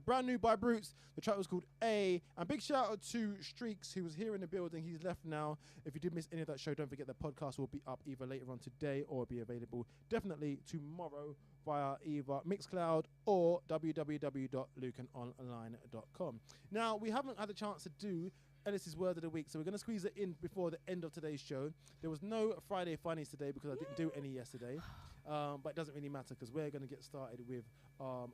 Brand new by Brutes. The track was called A. And big shout out to Streaks, who was here in the building. He's left now. If you did miss any of that show, don't forget the podcast will be up either later on today or be available definitely tomorrow via either Mixcloud or www.lukanonline.com. Now, we haven't had a chance to do Ellis's Word of the Week, so we're going to squeeze it in before the end of today's show. There was no Friday Funnies today because I didn't do any yesterday, but it doesn't really matter because we're going to get started with our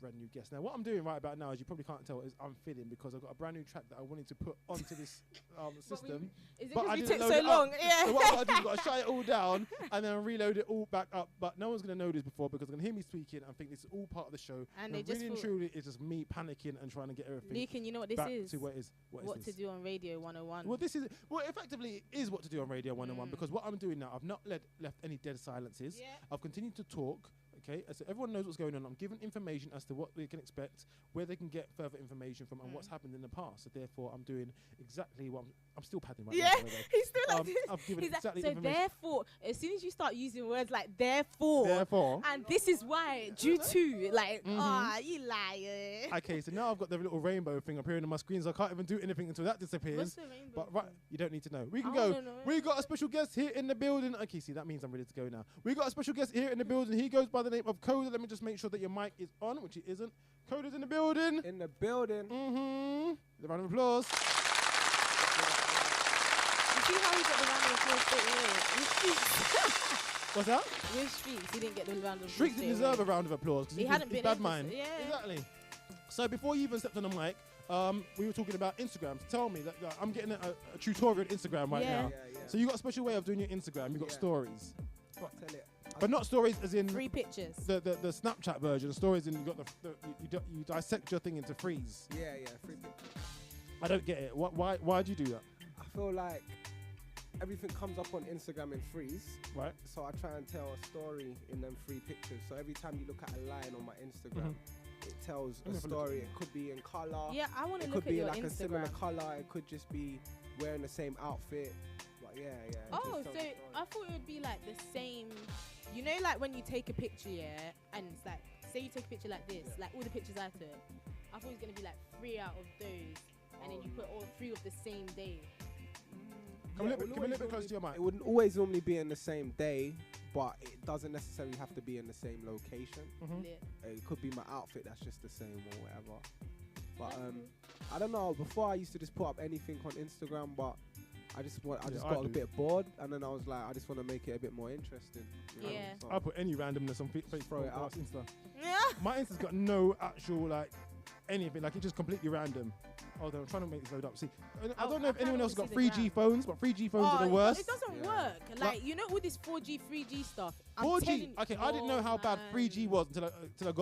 brand new guest. Now, what I'm doing right about now, as you probably can't tell, is I'm fiddling because I've got a brand new track that I wanted to put onto this system. Is it but because I you didn't took load so it long? up. Yeah. So what I've got to do is I've got to shut it all down and then reload it all back up. But no one's going to know this before because they're going to hear me speaking and think this is all part of the show. And really and truly, it's just me panicking and trying to get everything. Lukan, you know what this back is? to what is What to do on Radio 101. Well, effectively it is what to do on Radio 101 because what I'm doing now, I've not left any dead silences. Yeah. I've continued to talk. Okay, so everyone knows what's going on. I'm giving information as to what they can expect, where they can get further information from, and what's happened in the past. So therefore, I'm doing exactly what I'm still padding right now. Yeah, he's still like this. I've given He's exactly like, so information. therefore, as soon as you start using words like therefore, and this is why, due to, like, you liar. Okay, so now I've got the little rainbow thing appearing on my screen, so I can't even do anything until that disappears. What's the rainbow? But you don't need to know. We can I go. wanna know. We got a special guest here in the building. Okay, see, that means I'm ready to go now. We got a special guest here in the building. He goes by the name of Koder. Let me just make sure that your mic is on, which it isn't. Coder's in the building. In the building. The round of applause. You see how he got the round of applause straight away? With Streets. What's that? With Streets, he didn't get the round of applause. Streets didn't deserve a round of applause because He hadn't been bad in mind. yeah. Exactly. So before you even stepped on the mic, we were talking about Instagram. So tell me that I'm getting a tutorial on Instagram right now. Yeah. So you got a special way of doing your Instagram. You got stories. Tell it. But not stories as in Free pictures. the Snapchat version. Stories in you got you dissect your thing into threes. Yeah, free pictures. I don't get it. Why do you do that? I feel like everything comes up on Instagram in threes. Right. So I try and tell a story in them 3 pictures. So every time you look at a line on my Instagram, it tells a story. It could be in color. Yeah, I want to It look could at be your like a similar Instagram. color. It could just be wearing the same outfit. But yeah. Oh, so I thought it would be like the same. You know, like when you take a picture, yeah, and it's like, say you take a picture like this, like all the pictures I took. I thought it was gonna be like 3 out of those, and then you put all 3 of the same day. Come a little bit closer to your mic. It wouldn't always normally be in the same day, but it doesn't necessarily have to be in the same location. Lit. It could be my outfit that's just the same or whatever. But I don't know. Before I used to just put up anything on Instagram, but I just got a bit bored, and then I was like, I just want to make it a bit more interesting. You know? Yeah. So I put any randomness on Facebook Throw it or out. Insta. Yeah. My Insta's got no actual like anything. Like it's just completely random. Hold on, I'm trying to make this load up. See, I don't know if anyone else has got 3G phones, but 3G phones are the worst. It doesn't work. Like, you know, all this 4G, 3G stuff. I'm 4G. telling- Okay, I didn't know how bad man. 3G was until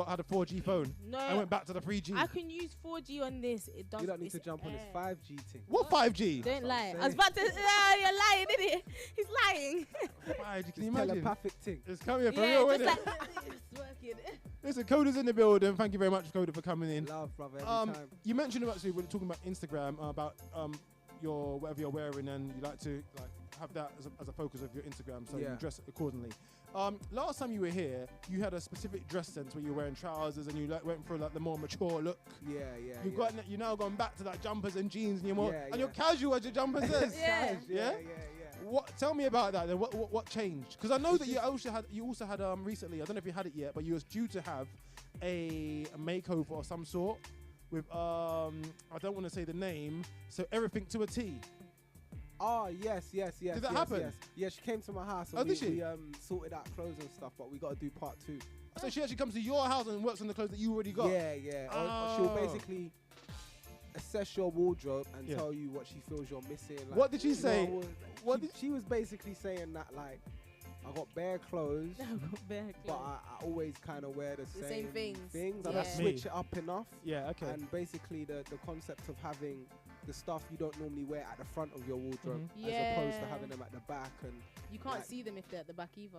I had a 4G phone. No. I went back to the 3G. I can use 4G on this. It doesn't. you don't need to it's jump on this 5G thing. What 5G? Don't lie. saying. I was about to. You're lying, isn't it? He's lying. 5G, can you It's imagine? telepathic thing. It's coming for Yeah, real, just isn't it? like it's working. Listen, Coder's in the building. Thank you very much, Koder, for coming in. Love, brother, every time. You mentioned actually we were talking about Instagram about your whatever you're wearing, and you like to like have that as a focus of your Instagram, so you dress accordingly. Last time you were here, you had a specific dress sense where you were wearing trousers and you like went for like the more mature look. You've now gone back to like jumpers and jeans, and you're casual as your jumper says. Yeah. What? Tell me about that. Then. What changed? Because I know that you also had recently. I don't know if you had it yet, but you was due to have a makeover of some sort with I don't want to say the name. So everything to a T. Oh, yes. Did that happen? Yes. Yeah, she came to my house and did she? we sorted out clothes and stuff, but we got to do part 2. So she actually comes to your house and works on the clothes that you already got. Yeah. Oh. She'll basically assess your wardrobe and tell you what she feels you're missing. Like, What did she say? She was basically saying that like I got bare clothes, but I always kind of wear the same things. I don't switch it up enough. Yeah, okay. And basically the concept of having the stuff you don't normally wear at the front of your wardrobe as opposed to having them at the back, and you can't see them if they're at the back either.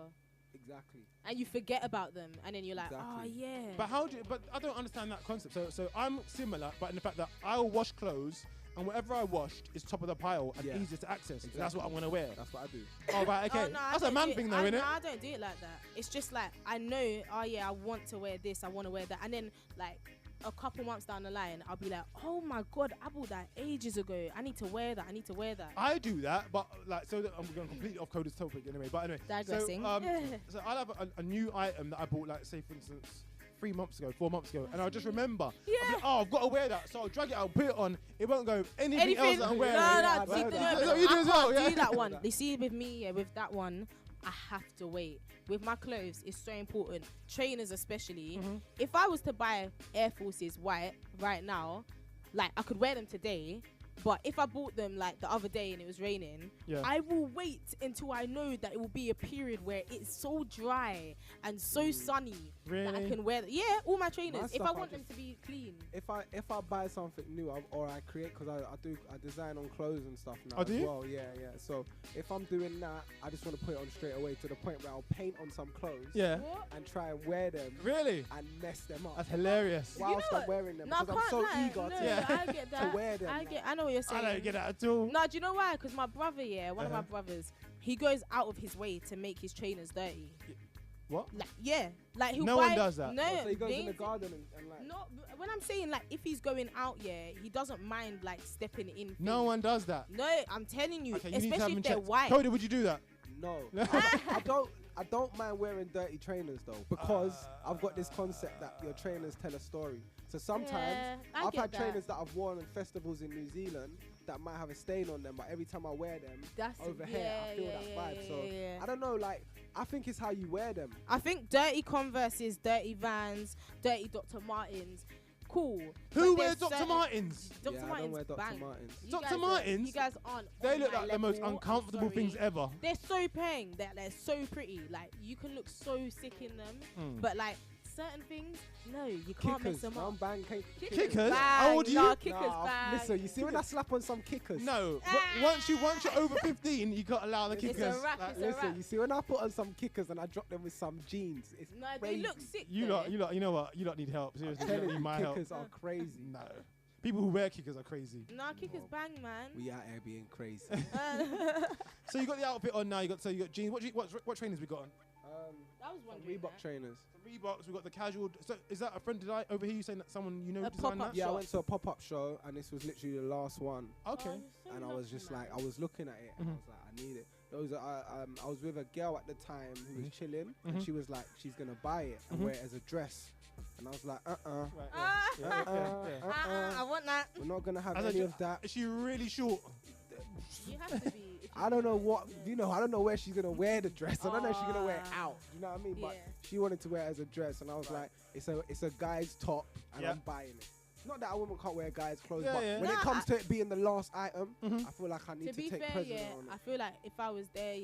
Exactly. And you forget about them, and then you're like, oh yeah. But but I don't understand that concept. So I'm similar, but in the fact that I'll wash clothes, and whatever I washed is top of the pile and easiest to access. Exactly. That's what I'm gonna wear. That's what I do. Oh right, okay. That's a man thing, though, isn't it? No, I don't do it like that. It's just like I know. Oh yeah, I want to wear this. I want to wear that, and then like a couple months down the line, I'll be like, oh my God, I bought that ages ago. I need to wear that. I do that, but like, so I'm going completely off Koder's topic anyway. But anyway, Digressing. So I'll have a new item that I bought, like, say for instance, 4 months ago, and I'll just remember. Yeah. I'll be like, oh, I've got to wear that, so I'll drag it out, put it on. It won't go anything else that I'm wearing. No, You do as well, I yeah? can't do that one. They see with me, yeah, with that one, I have to wait. With my clothes, it's so important. Trainers especially. Mm-hmm. If I was to buy Air Forces white right now, like I could wear them today, but if I bought them like the other day and it was raining, I will wait until I know that it will be a period where it's so dry and so sunny that I can wear them. Yeah, all my trainers. If I want them to be clean. If I buy something new or I create, because I design on clothes and stuff now do you? well. Yeah. So if I'm doing that, I just want to put it on straight away to the point where I'll paint on some clothes. Yeah. And try and wear them. Really? And mess them up. That's hilarious. Whilst I'm wearing them, No, because I'm so eager I get that. to wear them. I know what you're saying. I don't get that at all. No, do you know why? Because my brother, one of my brothers, he goes out of his way to make his trainers dirty. What? Like he'll No buy, one does that. No, so he goes in the garden and like. No, when I'm saying like if he's going out, he doesn't mind like stepping in. No one does that. No, I'm telling you, Okay, you need to have especially them if they're checked. white. Koder, would you do that? No. I don't mind wearing dirty trainers though, because I've got this concept that your trainers tell a story. So sometimes I've had trainers that I've worn at festivals in New Zealand that might have a stain on them, but every time I wear them over here, I feel that vibe. So I don't know, like I think it's how you wear them. I think dirty Converses, dirty Vans, dirty Dr. Martens, cool. Who wears Dr. Martens? Dr. I don't Martens wear Dr. bang. Martens. Dr. Martens? You guys aren't. They on look my like the most level. uncomfortable I'm sorry. things ever. They're so paying. They're so pretty. Like you can look so sick in them, but like certain things, no, you can't mess them up. Kickers? Bang. How old are you? No, kickers bang. Listen, you see when I slap on some kickers? No, once you're over 15, you can't allow the kickers. It's a wrap. Listen, you see when I put on some kickers and I drop them with some jeans, it's No, crazy. they look sick. You know what? You lot need help. Seriously, you lot need my help. Kickers are crazy. No, people who wear kickers are crazy. No, kickers bang, man. We out here being crazy. So you got the outfit on now. You got jeans. What trainers we got on? That was one Reebok trainers. The Reeboks. We got the casual. So is that a friend? Did I overhear you saying that someone you know A designed pop-up that? Yeah, I shop. went to a pop-up show and this was literally the last one. Okay. And I was just like, I was looking at it and I was like, I need it. There was I was with a girl at the time who was chilling and she was like, she's gonna buy it and wear it as a dress. And I was like, I want that. we're not gonna have any of that. Is she really short? You have to be. I don't know I don't know where she's gonna wear the dress. I don't know if she's gonna wear it out. You know what I mean? But she wanted to wear it as a dress, and I was like, it's a guy's top, and I'm buying it. Not that a woman can't wear guys' clothes, but when it comes to it being the last item, I feel like I need to take precedence on it. I feel like if I was there,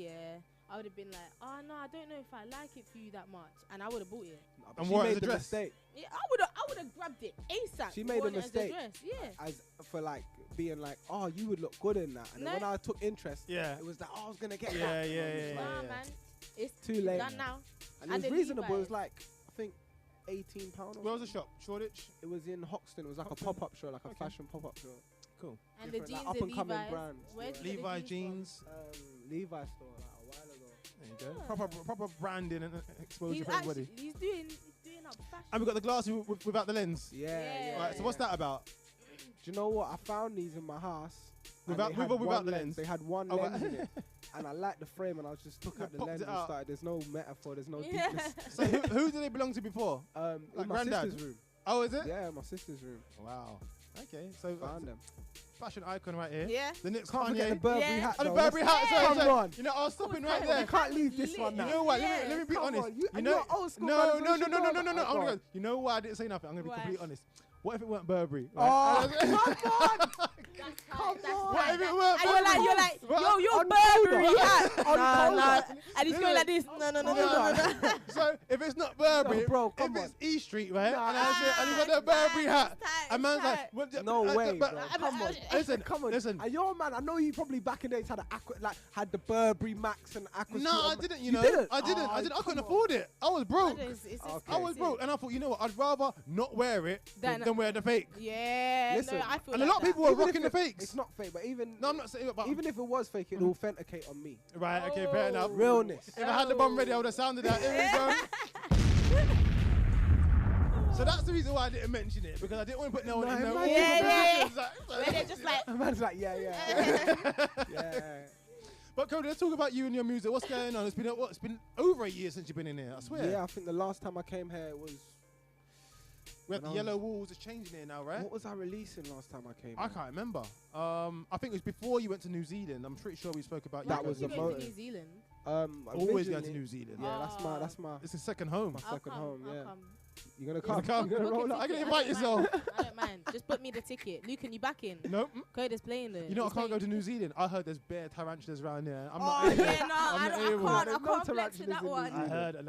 I would have been like, oh no, I don't know if I like it for you that much, and I would have bought it. And she wore it made as a the dress. mistake. Yeah, I would have grabbed it ASAP. She made a worn it as mistake. dress. Yeah. As for like being like, oh, you would look good in that. And then when I took interest, it was like, oh, I was gonna get that. Yeah. Nah, man, it's too late. done now. And it was reasonable. It was like, I think, £18. Where was the shop? Shoreditch? It was in Hoxton. It was like a pop-up show, like a fashion pop-up show. Cool. And the jeans up and and coming Levi's. brands. Where did you get the Levi jeans jeans. Levi's store like a while ago. There you go. Proper branding and exposure for everybody. He's doing up fashion. And we got the glasses without the lens. Yeah. Alright, so what's that about? Do you know what? I found these in my house. With or without the lens? They had one lens in it. And I liked the frame and I just took out the popped lens it and out. started. There's no metaphor, there's no deepness. So who did they belong to before? In Like my granddad? sister's room. Oh, is it? Yeah, my sister's room. Wow. Okay, so Found them. fashion icon right here. Yeah. The next Can't forget the Kanye. Burberry Yeah. hat. Oh, the though. Burberry hat. Sorry. Come on. You know, I was stopping right You there. You can't leave this one You now. know what? Yeah. Let me be Come honest. on, you- You know, you're old school, no. man, I'm so you gonna know go. that. You know why I didn't say nothing? I'm gonna be Why? completely honest. What if it weren't Burberry? Oh, Right? come on. Come on. What if it weren't And Burberry? you're like, What? yo, you're On Burberry Koder. hat. On Nah. Koder. And he's going like this. No. So if it's not Burberry, No, bro, come if on. it's E Street, right? Nah. And I say, and you got the Burberry hat. tight, And man's it's like, tight. what- No way, but- bro. Come on. Listen, Come on. listen. And your man, I know you probably back in the days had the Burberry Max and Aqua. No, I didn't. You know, didn't? I didn't. Oh, I come couldn't on. afford it. I was broke. It's I was broke, and I thought, you know what? I'd rather not wear it Than- than wear the fake. Yeah. Listen, No, I feel And a like lot of that. people were Even if rocking the it- fakes. It's not fake, but even No, I'm not saying about. even if it was fake, it'll authenticate on me. Right. Okay. Fair enough. Realness. If I had the bomb ready, I would have sounded that. Here we go. So that's the reason why I didn't mention it, because I didn't want to put no one in there. Yeah. Where they're just like. A man's like, yeah. But Koder, let's talk about you and your music. What's going on? It's been over a year since you've been in here, I swear. Yeah, I think the last time I came here it was... We have the yellow walls, it's changing here now, right? What was I releasing last time I came I can't remember. I think it was before you went to New Zealand. I'm pretty sure we spoke about That you. was the motive. New Zealand. Always going to New Zealand. Yeah, that's my It's a second home. my second home, yeah. I'll come. You're gonna come. You're gonna roll up. I'm gonna invite yourself. I don't mind. Just book me the ticket. Lukan, you back in? Nope. Koder's playing there. You know I He's can't go playing. to New Zealand. I heard there's bare tarantulas around there. I'm Oh not able. yeah, no, I'm not able. I There's no can't flex with tarantulas that in New one. I Zealand. heard, There's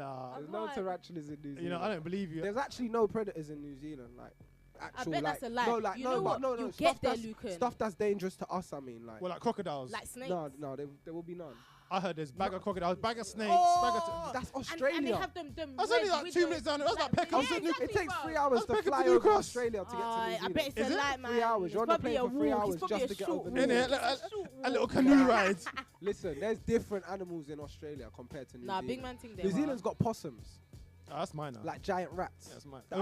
no Why? tarantulas in New Zealand. You know, I don't believe you. There's actually no predators in New Zealand, like actual. I bet like, that's a lie. No, like You no, know but what? no, You stuff get there, that's Lukan. stuff that's dangerous to us. I mean, like Well, like crocodiles. Like snakes. no, there will be none. I heard there's bag of crocodiles, bag of snakes, Oh. That's And Australia. they have them. I was only like 2 minutes down there. I was like, Peck, I was yeah, at New- It exactly, takes bro. 3 hours That's to Peckham fly to New over Cross. Australia to get to New I Zealand. bet it's Is a it? lie, man. 3 hours. You're on the It's plane probably for 3 a walk. hours It's probably just a to get short over walk. Innit? It's a short A little walk. canoe ride. Listen, there's different animals in Australia compared to New Nah, Zealand. big man thing there. New Zealand's got possums, Oh, that's mine now. like giant rats That's mine. that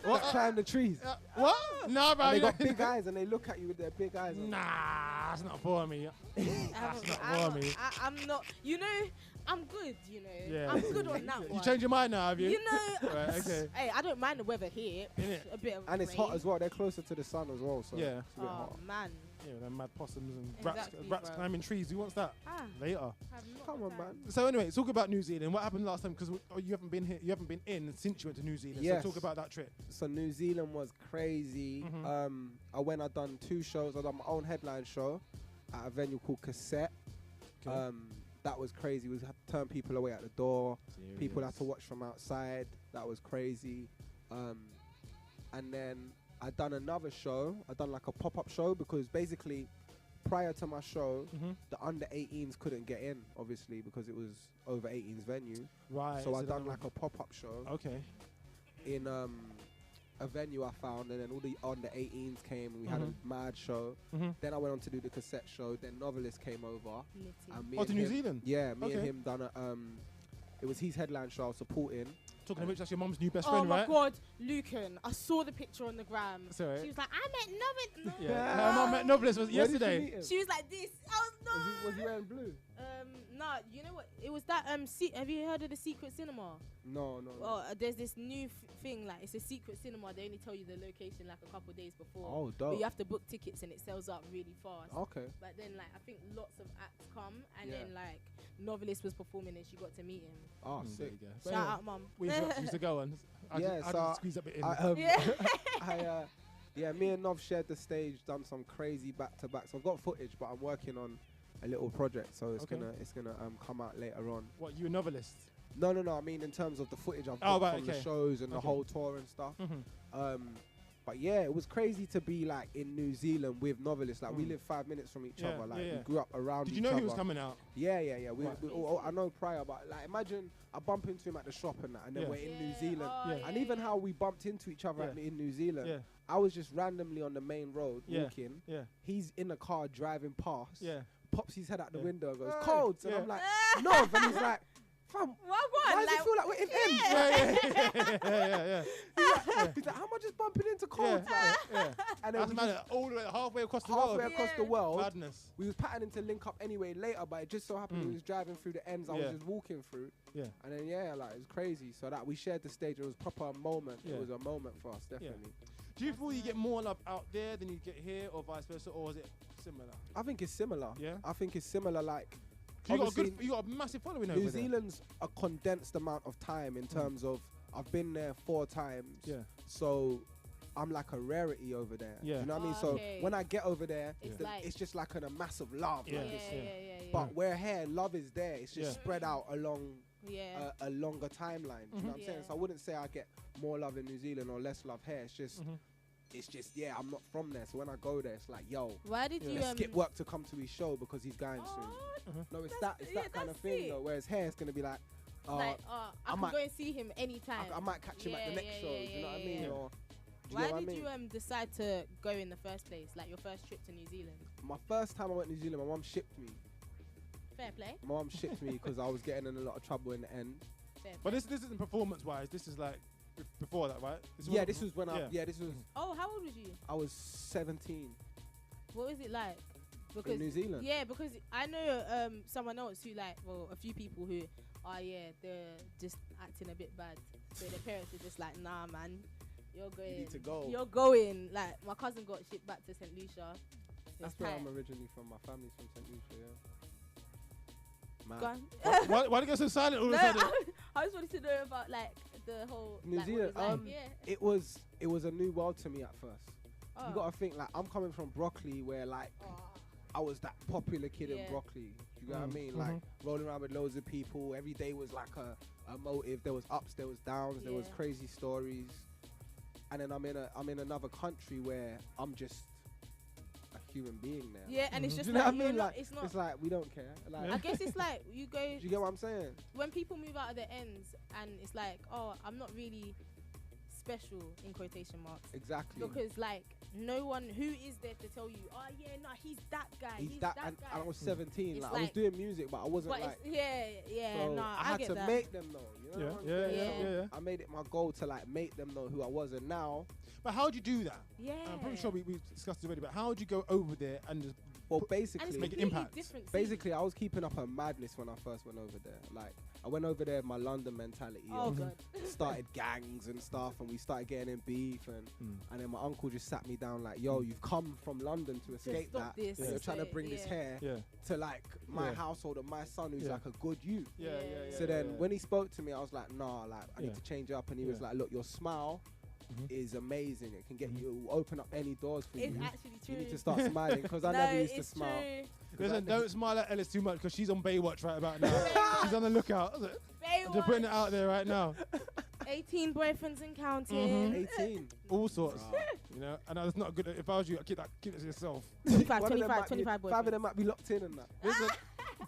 What? climb the trees. What? Nah, bro. And they you got know- big eyes and they look at you with their big eyes. on. Nah, that's not for me. That's not for me. I'm not. You know, I'm good. You know, Yeah. I'm good on that You one. changed your mind now, have you? You know, Right, okay. hey, I don't mind the weather here. Innit? A bit of And it's rain. hot as well. They're closer to the sun as well, so Yeah. it's a bit Oh hot. man, Yeah, them mad possums and Exactly, rats bro. climbing trees. Who wants that? Later. I've not Come got on, time. man. So anyway, talk about New Zealand. What happened last time? Because you haven't been here. You haven't been in since you went to New Zealand. Yes. So talk about that trip. So New Zealand was crazy. Mhm. I done 2 shows. I done my own headline show at a venue called Cassette. Okay. That was crazy. We had to turn people away at the door. People had to watch from outside. That was crazy. And then I done another show. I done like a pop-up show because basically prior to my show, Mhm. the under 18s couldn't get in, obviously, because it was over 18s venue. Right. So I that done was- like a pop-up show Okay. in a venue I found, and then all the under 18s came and we had a mad show. Mhm. Then I went on to do the Cassette show. Then Novelist came over. Litty. And me Oh, and to New him- Zealand. Yeah, me and Okay. him done a it was his headline show I was supporting. Talking of which, that's your mum's new best Oh friend, my right? God, Lukan! I saw the picture on the gram. Sorry. She was like, I met Novin. No. Yeah. Her mum met Novelist was Where did you yesterday. meet him? She was like this. Oh no. Was he wearing blue? Nah, you know what? It was that have you heard of the Secret Cinema? No. Well, there's this new thing, like it's a secret cinema. They only tell you the location like a couple of days before. Oh, But dope. you have to book tickets and it sells out really fast. Okay. But then like I think lots of acts come and Yeah. then like Novelist was performing and she got to meet him. Oh, There sick. you go. But Shout anyway, out, mum. we used to go on. I Yeah, just, I so just squeeze up it in. Yeah. Me and Nov shared the stage, done some crazy back-to-backs. I've got footage, but I'm working on a little project, so it's Okay. gonna come out later on. What, you a novelist? No. I mean, in terms of the footage I've Oh, got right, from the okay. shows and the Okay. whole tour and stuff. Mm-hmm. But yeah, it was crazy to be like in New Zealand with Novelists. Like we Mm. live 5 minutes from each Yeah, other. Like yeah. we grew up around Did each you know other. he was coming out? Yeah. Right. I know prior, but like imagine I bump into him at the shop and that, and then Yeah. we're in New Zealand. Oh, Yeah. And even how we bumped into each other Yeah. in New Zealand. Yeah. I was just randomly on the main road Yeah. walking. Yeah. He's in the car driving past. Yeah. Pops his head out the Yeah. window and goes, Hey. "Codes." And Yeah. I'm like, "No." And he's like, "Fam, What? why does it feel like we're in ends?" Yeah. He's like, "How am I just bumping into Codes?" Yeah. Like, Yeah. and then That's we mad. just All the way halfway across the halfway world. across the Yeah. world. Madness. We was patterning to link up anyway later, but it just so happened he was driving through the ends I Yeah. was just walking through. Yeah. And then it was crazy. So that we shared the stage. It was proper a moment. Yeah. It was a moment for us, definitely. Do you feel you get more love out there than you get here, or vice versa, or is it similar? I think it's similar. Yeah? I think it's similar. Like 'Cause obviously you got a massive following New over there. Zealand's a condensed amount of time in terms of I've been there 4 times. Yeah. So I'm like a rarity over there. Yeah. You know what I mean? Okay. So when I get over there, It's Yeah. like it's just like a massive love. Yeah. Like yeah, it's- yeah. But where here, love is there. It's just Yeah. spread out along yeah. a longer timeline. Do you know what I'm saying? Yeah. So I wouldn't say I get more love in New Zealand or less love here. It's just, Mhm. I'm not from there. So when I go there, it's like, yo, Why did you let's skip work to come to his show because he's going soon. Oh, No, it's That's- that yeah, kind of that's thing it. though. Whereas here, it's gonna be like, I I can might- go and see him anytime. I might catch him at the Yeah, next yeah, shows. yeah, You know what I yeah, mean? yeah. Or do you Why get what I did mean? you decide to go in the first place? Like your first trip to New Zealand? My first time I went to New Zealand, my mum shipped me. Fair play. My mum shipped me because I was getting in a lot of trouble in the end. Fair But play. this isn't performance-wise. This is like before that, right? This was when this was. Oh, how old was you? I was 17. What was it like? Because in New Zealand. Yeah, because I know someone else who a few people who, they're just acting a bit bad. So their parents are just like, nah, man, you're going. You need to go. You're going. Like my cousin got shipped back to St. Lucia. That's where I'm originally from. My family's from St. Lucia. Yeah. Go on. Why did you go so silent all of a sudden? I just wanted to know about the whole New Zealand. It was a new world to me at first. Oh. You gotta think I'm coming from Broccoli, where I was that popular kid in Broccoli. You know what I mean? Like rolling around with loads of people. Every day was like a motive. There was ups, there was downs, there was crazy stories. And then I'm in another country where I'm just a human being now. Yeah, and it's just you know what I mean? It's like we don't care. Like, I guess it's like you go. Do you get what I'm saying? When people move out of their ends, and it's like, oh, I'm not really special in quotation marks. Exactly. Because no one who is there to tell you, he's that guy. He's that guy. And I was 17. It's I was doing music, but I wasn't so I had to make them know. You know yeah. I made it my goal to make them know who I was, and now. But how would you do that? Yeah. I'm pretty sure we discussed it already. But how would you go over there and just basically make an impact? Basically, I was keeping up a madness when I first went over there. I went over there with my London mentality. Oh God. Started gangs and stuff, and we started getting in beef, and then my uncle just sat me down yo, you've come from London to escape that. This. You're trying to bring this hair to my household and my son who's a good youth. So then when he spoke to me, I was like, nah, I need to change up, and he was like, look, your smile is amazing. It can get you open up any doors for you. It's actually true. You need to start smiling, because I never used to smile. Listen, don't smile at Ellis too much, because she's on Baywatch right about now. She's on the lookout. Baywatch. They're putting it out there right now. 18 boyfriends and counting. 18. All sorts. You know, and that's not good. If I was you, I'd keep it to yourself. 25 boyfriends. 5 of them might be locked in and that. Listen,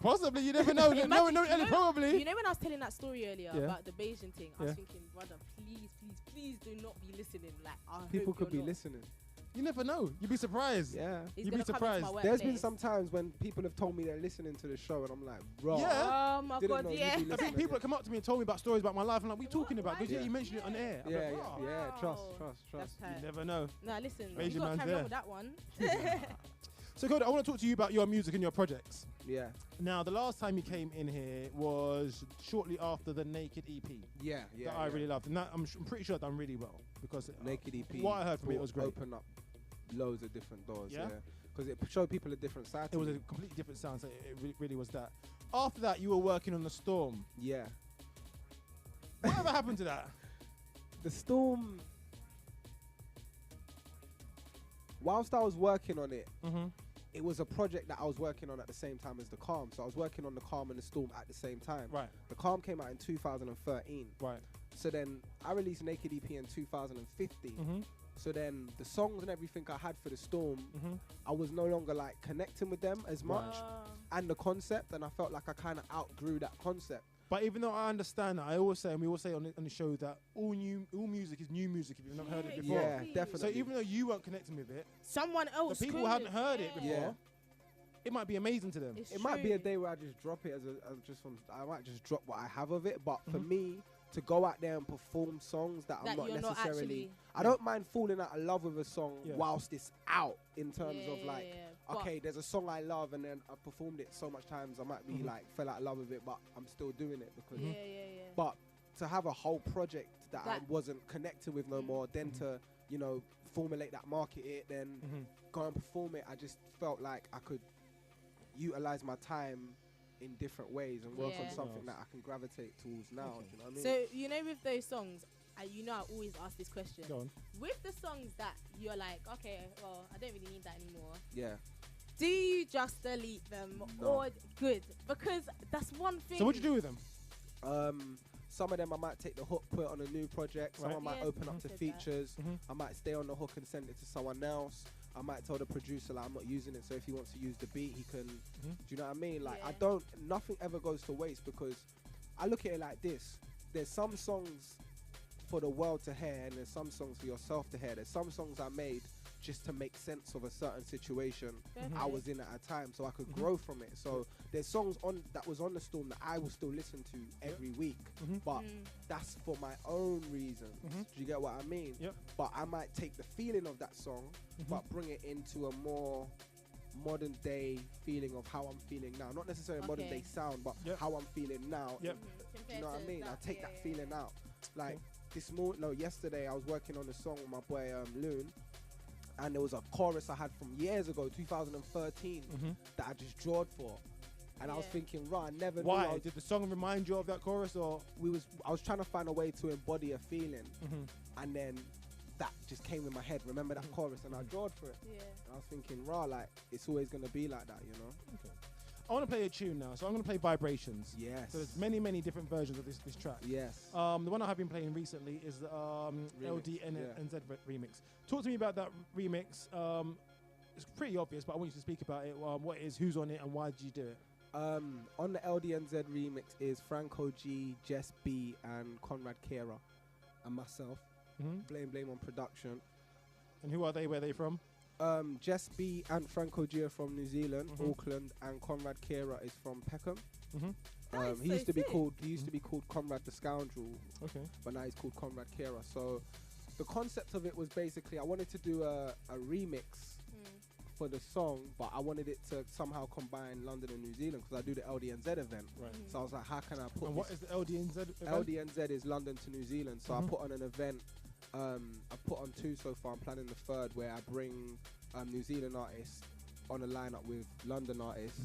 possibly, you never know. No, Ellis, probably. You know when I was telling that story earlier about the Bayesian thing, I was thinking, brother, please do not be listening. People could be listening. You never know. You'd be surprised. Yeah. You'd be surprised. There's been some times when people have told me they're listening to the show, and I'm like, bro. Yeah. Oh my God, yeah. I think people that come up to me and told me about stories about my life, and what are you talking about? Because you mentioned it on air. Yeah. Trust. You never know. Nah, listen. Asian You got to man's carry there. on with that one. So, Koder, I want to talk to you about your music and your projects. Yeah. Now, the last time you came in here was shortly after the Naked EP. Yeah. That I really loved. And that, I'm pretty sure done really well. Because Naked EP. What I heard from it was great. Open up loads of different doors. Yeah. Because it showed people a different side. It was a completely different sound. So it really was that. After that, you were working on The Storm. Yeah. Whatever happened to that? The Storm. Whilst I was working on it, it was a project that I was working on at the same time as The Calm. So I was working on The Calm and The Storm at the same time. Right. The Calm came out in 2013. Right. So then I released Naked EP in 2015. So then the songs and everything I had for The Storm, I was no longer connecting with them as much, and the concept, and I felt like I kind of outgrew that concept. But even though I understand that, I always say, and we always say on the show, that all music is new music if you've not heard it before. Yeah, definitely. So even though you weren't connecting with it, someone else, the people who hadn't heard it before, it might be amazing to them. It might be a day where I just drop it I might just drop what I have of it. But for me to go out there and perform songs that I'm not necessarily, I don't mind falling out of love with a song whilst it's out. In terms of okay, there's a song I love, and then I've performed it so much times, I might be fell out of love with it, but I'm still doing it because. But to have a whole project that I wasn't connected with no more, then to formulate that, market it, then go and perform it, I just felt like I could utilize my time in different ways and work on something that I can gravitate towards now. Do you know what I mean? So with those songs, I always ask this question. Go on. With the songs that you're like, okay, well, I don't really need that anymore. Yeah. Do you just delete them or good? Because that's one thing. So what do you do with them? Some of them I might take the hook, put it on a new project. Some I might open up to features. I might stay on the hook and send it to someone else. I might tell the producer I'm not using it, so if he wants to use the beat, he can. Do you know what I mean? Nothing ever goes to waste, because I look at it like this. There's some songs for the world to hear, and there's some songs for yourself to hear. There's some songs I made just to make sense of a certain situation Mhm. I was in at a time, so I could grow from it. So there's songs on that was on the Storm that I will still listen to every week, but that's for my own reasons. Do you get what I mean? Yep. But I might take the feeling of that song, but bring it into a more modern day feeling of how I'm feeling now. Not necessarily modern day sound, but how I'm feeling now. Yep. Do you know what I mean? I take that feeling out. Like yesterday I was working on a song with my boy Loon, and there was a chorus I had from years ago, 2013, that I just drawed for. And I was thinking, right, I never knew. Why? Did the song remind you of that chorus, or I was trying to find a way to embody a feeling, and then that just came in my head. Remember that chorus, and I drawed for it. Yeah. And I was thinking, right, like it's always gonna be like that, you know? Okay. I want to play a tune now, so I'm going to play Vibrations. Yes. So there's many different versions of this track. Yes. The one I have been playing recently is the LDNZ remix. Talk to me about that remix. It's pretty obvious, but I want you to speak about it. What it is, who's on it, and why did you do it? On the LDNZ remix is Franco G, Jess B, and Conrad Kera, and myself. Blame on production. And who are they? Where are they from? Jess B and Franco G are from New Zealand, Auckland, and Conrad Kera is from Peckham. He used to be called Conrad the Scoundrel. Okay. But now he's called Conrad Kera. So the concept of it was basically I wanted to do a remix for the song, but I wanted it to somehow combine London and New Zealand because I do the LDNZ event. Right. So I was like, how can I put? And what is the LDNZ event? LDNZ is London to New Zealand. So I put on an event. I've put on 2 so far. I'm planning the 3rd, where I bring New Zealand artists on a lineup with London artists,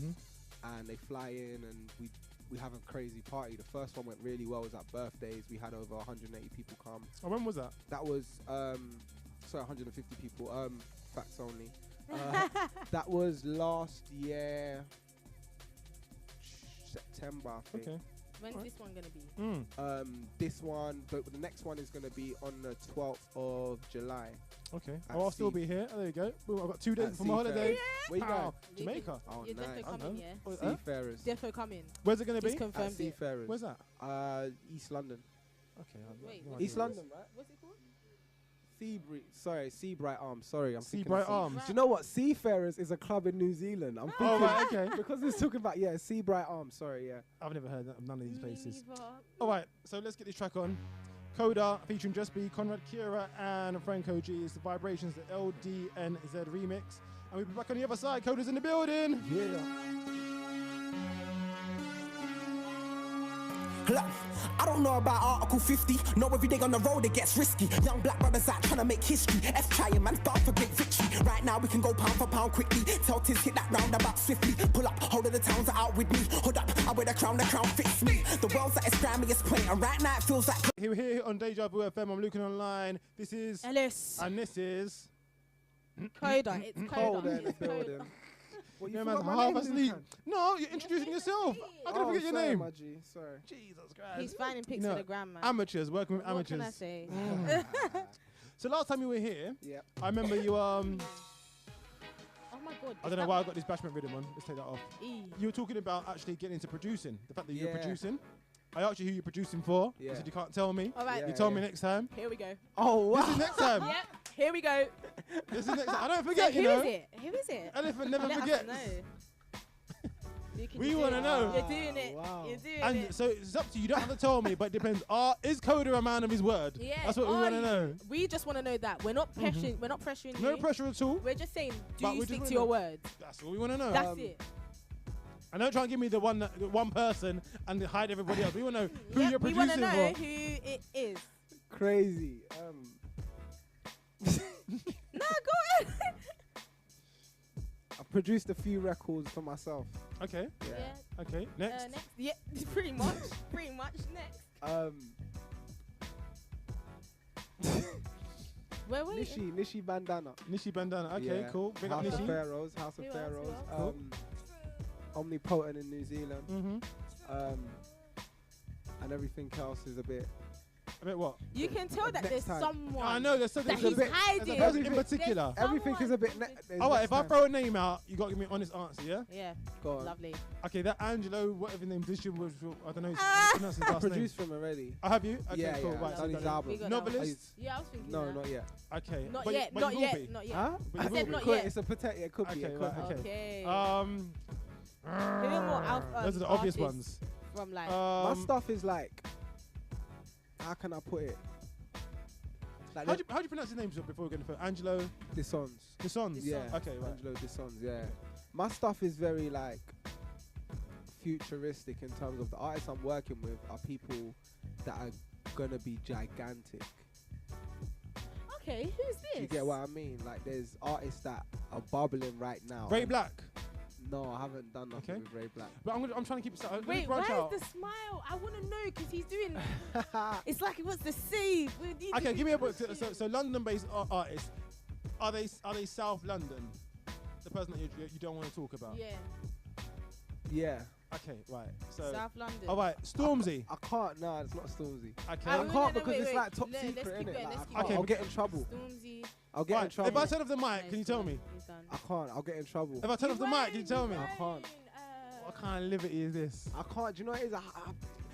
and they fly in and we have a crazy party. The first one went really well. It was at birthdays. We had over 180 people come. Oh, when was that? That was 150 people. Facts only. That was last year, September, I think. Okay. When's this one gonna be? This one, but the next one is gonna be on the 12th of July. Okay. I'll still be here. Oh, there you go. Boom, I've got 2 days for my holiday. Yeah. Where you going? Jamaica. Oh, You're nice. defo coming, yeah? Seafarers. Defo coming. Where's it gonna be? Just confirmed it. Seafarers. Where's that? East London. Okay. Wait, East London, right? What's it called? Seabright Arms. Sorry, I'm thinking Seabright Arms. Do you know what? Seafarers is a club in New Zealand. I'm thinking. Oh, right, okay. Because it's talking about Seabright Arms. Sorry, yeah. I've never heard of none of these places. Neither. All right, so let's get this track on. Koder featuring Just B, Conrad Kira, and Franco G. It's the Vibrations, the LDNZ remix. And we'll be back on the other side. Koder's in the building. Yeah. I don't know about Article 50. No, every day on the road it gets risky. Young black brothers out trying to make history. F trying, man, start for great victory. Right now we can go pound for pound quickly. Tell Tiz hit that roundabout swiftly. Pull up, hold of the towns are out with me. Hood up, I wear the crown fits me. The world's at its grimiest point, and right now it feels like. Here on DejaVu FM, I'm Lukan Online. This is Ellis. And this is Koder. It's Koder in the It's building. Koder. Well, yeah, you man, forgot my half name, asleep. Lukan. No, you're introducing yourself. How can I forget your sorry, name? my G, sorry. Jesus Christ. He's finding pics You know, of the gram, man. Amateurs, working with What amateurs. can I say? So last time you were here, Yep. I remember you Oh my God. I don't know why I got this bashment rhythm on. Let's take that off. E. You were talking about actually getting into producing. The fact that you're Yeah. producing. I asked you who you're producing for. Yeah. You said you can't tell me. All right. You told me next time. Here we go. Oh, wow. This is next time. Yep. Here we go. This is next time. I don't So forget, who you know. is it? Who is it? Elephant never Let us forgets. know. Lukan, We you're wanna doing it. know. You're doing it. Wow. You're doing And it. so it's up to you. You don't have to tell me, but it depends. Is Koder a man of his word? Yeah. That's what we want to know. We just want to know that. We're not pressuring. We're not pressuring No you. pressure at all. We're just saying, do But you we stick just to your wanna words? That's all we want to know. That's it. And don't try and give me the one person and hide everybody else. We want to know who Yep, you're we producing want to know for. who it is. Crazy. No, go ahead. I've produced a few records for myself. Okay. Yeah. Okay. Next. Next. Yeah. Pretty much. Pretty much. Next. Where were you? Nishi Bandana. Nishi Bandana. Okay, Yeah. cool. Big up House of Nishi. Pharaohs. House of Who else, Pharaohs. who else? Omnipotent in New Zealand. Mm-hmm. And everything else is a bit A bit what? You can tell that Next there's time. someone I know there's something that he's bit- hiding. there's a person in particular. There's Everything is a bit. All right, if I throw a name out, you got to give me an honest answer, yeah? Yeah, Go on. lovely. Okay, that Angelo, whatever name, musician was, I don't know his pronounce his I last name. produced for him already. I have you? Okay, Yeah, cool. yeah. Right, I've so done you his got it. album. We got Novelist? Yeah, I was thinking No, that. not yet. Okay. Not but yet, but not you will yet, be. not yet. Huh? But you will said be. not Could- yet. It's a potato. It could be. Okay, It right, could be. Okay. Okay. Who are more Those are the obvious artists ones. From like, My stuff is like. How can I put it? Like How do you pronounce his name before we get into Angelo the songs. Desons? Yeah. Okay, right. Angelo Desons, yeah. My stuff is very like futuristic in terms of the artists I'm working with are people that are gonna be gigantic. okay, who's this? Do you get what I mean? Like there's artists that are bubbling right now. Ray and- Black. No, I haven't done nothing Okay. with Ray Black. But I'm trying to keep it. Let me Wait, branch why out. is the smile? I want to know because he's doing. It's like he wants to see. Okay, give me a book. So London-based artists, are they South London? The person that you don't want to talk about. Yeah, Yeah. Okay, right. So. South London. All right, Stormzy. I can't. No, it's not Stormzy. Okay. I no, can't no, because wait, it's wait. like top No, let's secret, keep innit? going, Like, let's I keep can't. going. I'll get in trouble. Stormzy. I'll get in Right. trouble. If I turn off the mic, No, can you tell me? He's done. I can't. I'll get in trouble. If I turn off the mic, can you tell me? I can't. What kind of liberty is this? I can't. Do you know what it is?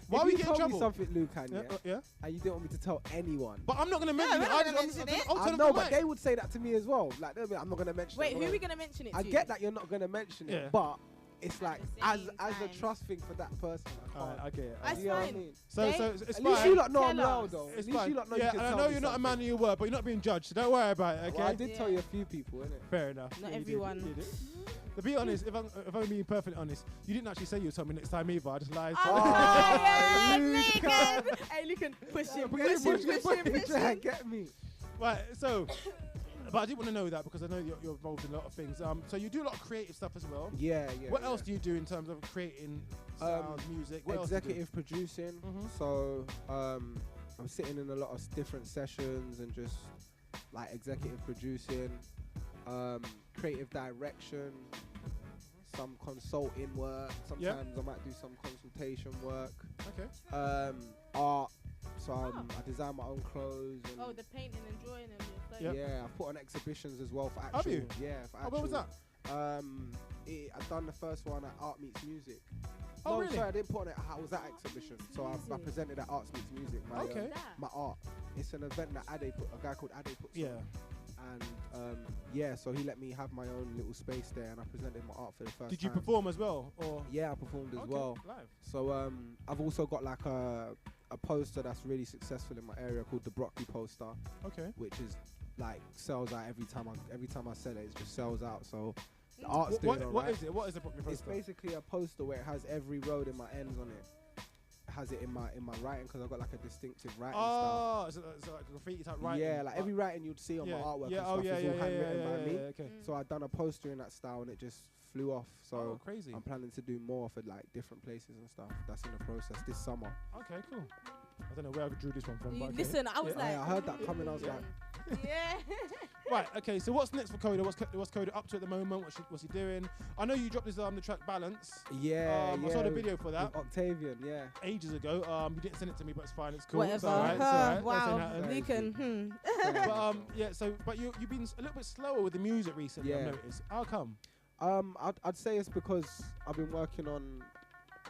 Why if we you get in told trouble? me something, Lukan, Yeah, yeah, yeah. and you didn't want me to tell anyone. But I'm not gonna mention we're it. not I gonna mention it. I'll I turn off know, the but mic. they would say that to me as well. Like, they'll be, I'm not gonna mention Wait, it. who are we gonna mention it to? I get that you're not gonna mention it, Yeah. but it's like the as same a time. trust thing for that person. I Alright, can't. I get it. That's You know what I fine. mean? So They- it's At fine. least you lot know I'm Tell well, us. though. At It's least fine. you lot know Yeah, you can and I tell know me you're not a something. man of your word, but you're not being judged. So don't worry about it. Okay. Well, I did Yeah. tell you a few people, innit? Fair enough. Not Yeah, you did, everyone. you did. To be honest, if I'm being perfectly honest, you didn't actually say you would tell me next time either. I just lied. Oh, yeah, Lukan. Hey, Lukan, push him, push him. Get me. Right, so, but I did want to know that because I know you're involved in a lot of things. So you do a lot of creative stuff as well. Yeah. What else do you do in terms of creating sound, music? What Executive producing. Mhm. So I'm sitting in a lot of different sessions and just like executive producing, creative direction, some consulting work. Yeah. Sometimes I might do some consultation work. Okay. Art. So Oh. I design my own clothes. And Oh, the painting and drawing and your clothes. Yep. yeah, I've put on exhibitions as well for actual. Have you? Yeah, for Oh, actual. where was that? I've done the first one at Art Meets Music. Oh, no, really? sorry, I didn't put on it. I was at exhibition, so I Music. presented at Arts Meets Music. My, Okay. my art. It's an event that Ade put. A guy called Ade puts Yeah. on. And yeah, so he let me have my own little space there, and I presented my art for the first Did you time. perform as well, or? Yeah, I performed as Okay, well. Live. So I've also got like a poster that's really successful in my area called the Broccoli poster, Okay. which is like sells out every time I sell it. It just sells out. So the Mm. art's doing What alright. is it? What is the Broccoli It's poster? basically a poster where it has every road in my ends on it. It has it in my writing because I've got like a distinctive writing style. Oh, so like graffiti type writing. Yeah, like every writing you'd see on yeah. my artwork Yeah. and Oh, stuff yeah, is yeah, all yeah, handwritten yeah, by me. yeah, okay. Mm. So I've done a poster in that style and it just flew off. So Oh, crazy. I'm planning to do more for like different places and stuff. That's in the process this summer. Okay, cool. I don't know where I drew this one from. You But okay. listen, I was Yeah. like, I heard that coming. I was like, yeah. Right, okay, so what's next for Koder? What's Koder up to at the moment? What's he doing? I know you dropped this the track Balance. yeah, I saw the video for that with Octavian, yeah. ages ago. You didn't send it to me, but it's fine. It's cool. Whatever. It's alright. It's alright. Wow, That's ain't Lukan. happening. But yeah, so you've been a little bit slower with the music recently. I've Yeah. noticed. How come? I'd say it's because I've been working on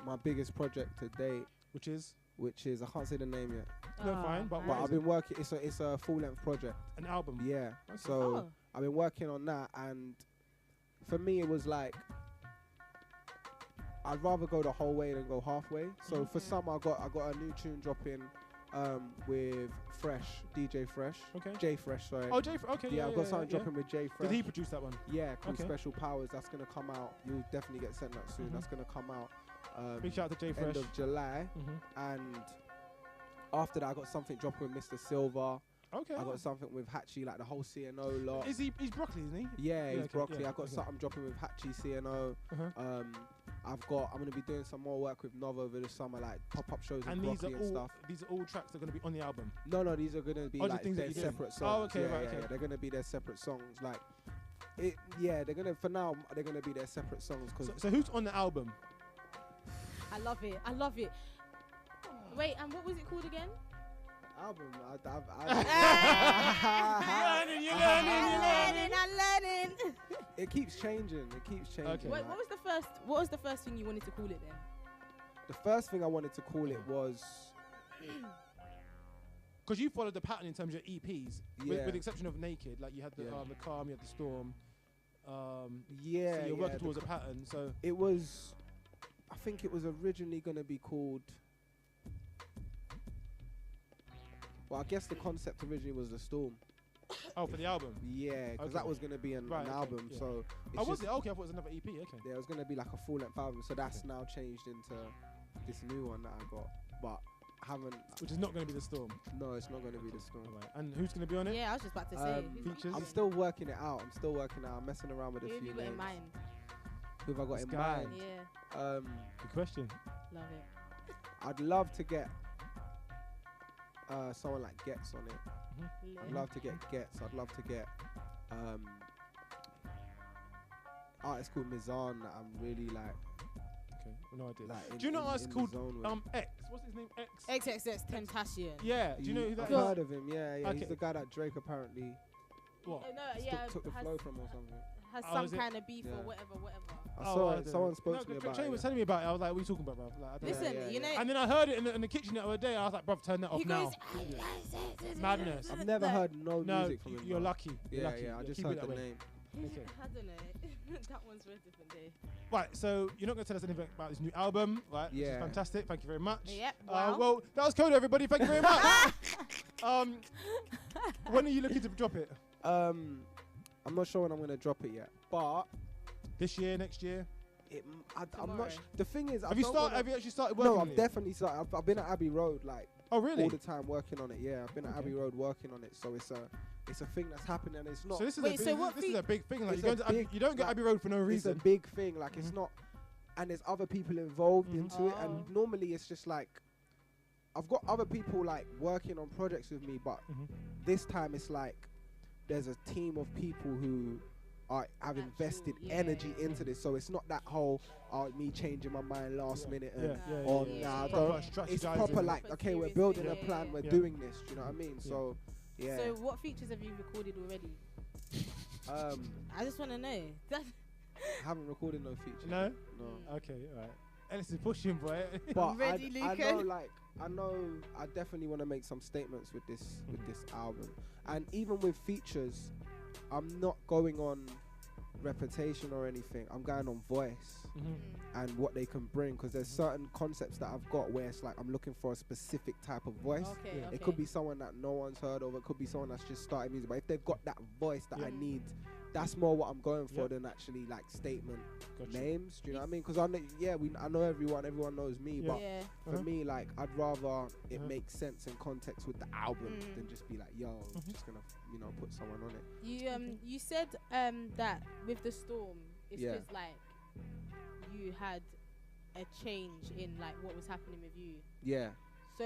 my biggest project to date, Which is which is I can't say the name yet, no fine, but but what I've is been working. It's a full length project. an album. Yeah. Okay. So Oh. I've been working on that, and for me it was like I'd rather go the whole way than go halfway. So for some, I got a new tune dropping with Fresh, DJ Fresh, Okay. J Fresh. Sorry. Oh, Jay. Okay. yeah, I've got something yeah. dropping with J Fresh. Did he produce that one? Yeah, called Okay. Special Powers. That's gonna come out. You'll definitely get sent that soon. Mhm. That's gonna come out Big shout out to Jay Fresh. end of July. Mm-hmm. And after that, I got something dropping with Mr. Silver. Okay. I got something with Hatchie, like the whole CNO lot. He's broccoli, isn't he? Yeah, he's okay, broccoli. yeah, I got okay. something dropping with Hatchie CNO. Uh-huh. I'm gonna be doing some more work with Nova over the summer, like pop-up shows with And these broccoli are and all stuff. these are all tracks that are going to be on the album. No, these are gonna be Oh, the like things that their you do. separate songs. Oh, okay, yeah, right, yeah, okay. yeah. They're gonna be their separate songs. Like, they're gonna for now. They're gonna be their separate songs because So who's on the album? I love it. I love it. Wait, and what was it called again? album. I'm learning. It keeps changing. Okay. Wait, what was the first thing you wanted to call it then? The first thing I wanted to call it was... Because you followed the pattern in terms of your EPs, Yeah. with the exception of Naked. Like you had the Calm, you had the Storm. So Yeah, you're working towards a pattern. So it was... I think it was originally going to be called... Well, I guess the concept originally was The Storm. for the album. Yeah, because Okay. that was going to be an album. yeah. So Oh, it's was just, it? Okay, I thought it was another EP. Okay. yeah, it was going to be like a full-length album. So that's now changed into this new one that I got. But haven't... Which is not going to be the Storm. No, it's not going to be The Storm. Alright. And who's going to be on it? Yeah, I was just about to say. Features? I'm still working it out. I'm messing around with a Who have few you got names. in mind? Who have I got This in guy. mind? Yeah, Good question. love it. I'd love to get someone like Gets on it. I'd love to get Gets. I'd love to get artist called Mizan that I'm really like. Okay, no idea. Like Do you know an artist called the zone with. X? What's his name? X. XXX Tentacion. Yeah. Do you know who that I've is? heard of him. Yeah. Okay. He's the guy that Drake apparently What? No, yeah, took the has, flow from or something. has Oh, some is it? kind of beef Yeah. or whatever. I Oh, saw I it. don't Someone know. spoke to me about Trey it. was telling me about it. I was like, what are you talking about, bruv? Like, I don't Listen, yeah, you know. And then I heard it in the kitchen the other day. I was like, bruv, turn that off He now. goes, Madness. I've never heard no No, music from him. you're though. lucky. You're Yeah, lucky. yeah. I just Keep it heard that the way. name. Okay. I don't know. That one's for a different day. Right, so you're not going to tell us anything about this new album, right? Which is Yeah. fantastic. Thank you very much. Yep. Wow. Well, that was Koder, everybody. Thank you very much. When are you looking to drop it? I'm not sure when I'm gonna drop it yet, but This year, next year? I'm Tomorrow. not. The thing is, Have you actually started working No, on I've it? definitely started. I've been at Abbey Road like Oh, really? all the time working on it. Yeah, I've been at Okay. Abbey Road working on it. So it's a thing that's happening. And it's not. So this is Wait, a so big, what this is a big thing. Like It's you, a you don't get like, Abbey Road for no it's a reason. big thing. Like it's Mhm. not. And there's other people involved Mhm. into it. Oh. And normally it's just like I've got other people like working on projects with me, but Mhm. this time it's like there's a team of people who have Actual, invested yeah, energy yeah. into this. So it's not that whole me changing my mind last minute and Or nah, Proper don't. It's strategizing. proper like, Proper okay, we're serious building thing, a yeah, plan, yeah. we're Yeah. doing this, do you know what I mean? Yeah. So, yeah. So what features have you recorded already? I just want to know. I haven't recorded no features. No? No. Okay, all right. Ellis is pushing, boy. But ready, I Lucan. know, I definitely want to make some statements with this album. And even with features, I'm not going on reputation or anything. I'm going on voice and what they can bring, because there's certain concepts that I've got where it's like I'm looking for a specific type of voice. Okay, Yeah. okay. It could be someone that no one's heard of. It could be someone that's just started music. But if they've got that voice that Yeah. I need, that's more what I'm going for Yeah. than actually like statement Gotcha. names. Do you know what I mean? Because I know everyone. Everyone knows me. Yeah. But Yeah. for me, like I'd rather it Uh-huh. make sense in context with the album Mm. than just be like, yo, Mhm. just gonna put someone on it. You said that with the storm, it's Yeah. just like you had a change in like what was happening with you. Yeah. So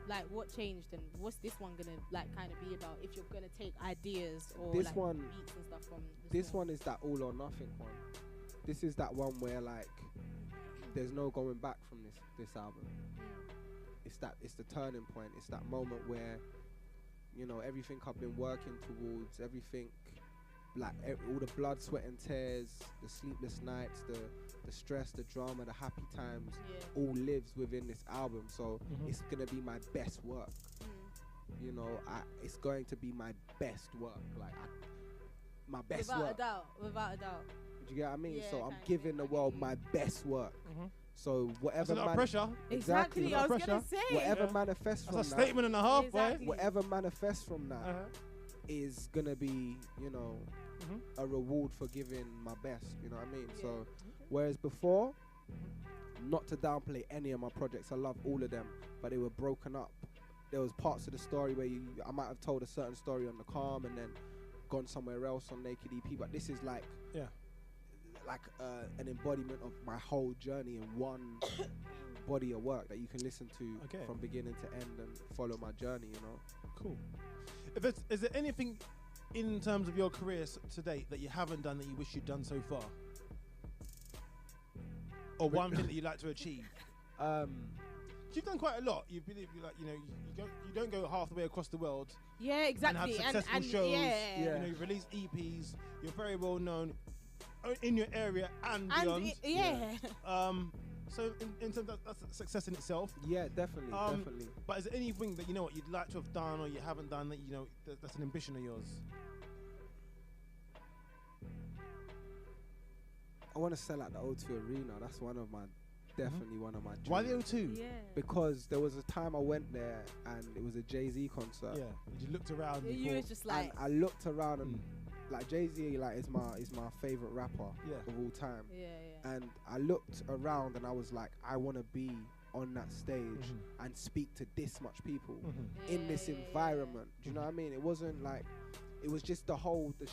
like what changed and what's this one gonna like kind of be about if you're gonna take ideas or This like one- beats and stuff from the This storm? one is that all or nothing one. This is that one where like there's no going back from this album. It's the turning point. It's that moment where everything I've been working towards, everything like all the blood, sweat and tears, the sleepless nights, the stress, the drama, the happy times, Yeah. all lives within this album. So Mhm. it's gonna be my best work. It's going to be my best work. Like my best Without work. a doubt. Without a doubt. Do you get what I mean? Yeah, So I'm kind of giving thing, the I get world you. my best work. Mhm. So That's whatever a lot of pressure. Exactly. I was Pressure. gonna say. whatever Yeah. manifests That's from a that, statement and a half, Exactly. boy. whatever manifests from that Uh-huh. is gonna be, Mhm. a reward for giving my best. You know what I mean? Yeah. So whereas before, not to downplay any of my projects, I love all of them, but they were broken up. There was parts of the story where I might have told a certain story on the Calm and then gone somewhere else on Naked EP, but this is like an embodiment of my whole journey in one body of work that you can listen to Okay. from beginning to end and follow my journey. Cool. Is there anything in terms of your career to date that you haven't done that you wish you'd done so far? Or one thing that you'd like to achieve? you've done quite a lot. You believe, like, you know, you don't go half the way across the world. Yeah, exactly. And have successful shows. Yeah. You know, you release EPs. You're very well known in your area and beyond. So in terms of that's a success in itself. Yeah, definitely, definitely. But is there anything that, you know what, you'd like to have done or you haven't done that, you know, that's an ambition of yours? I want to sell at the O2 Arena. That's one of my, definitely one of my dreams. Why the O2? Yeah. Because there was a time I went there and it was a Jay-Z concert. Yeah. You looked around. Yeah, you was just like. And I looked around and like Jay-Z like is my favorite rapper of all time. Yeah. And I looked around and I was like, I want to be on that stage and speak to this much people in this environment. Do you know what I mean? It wasn't like, it was just the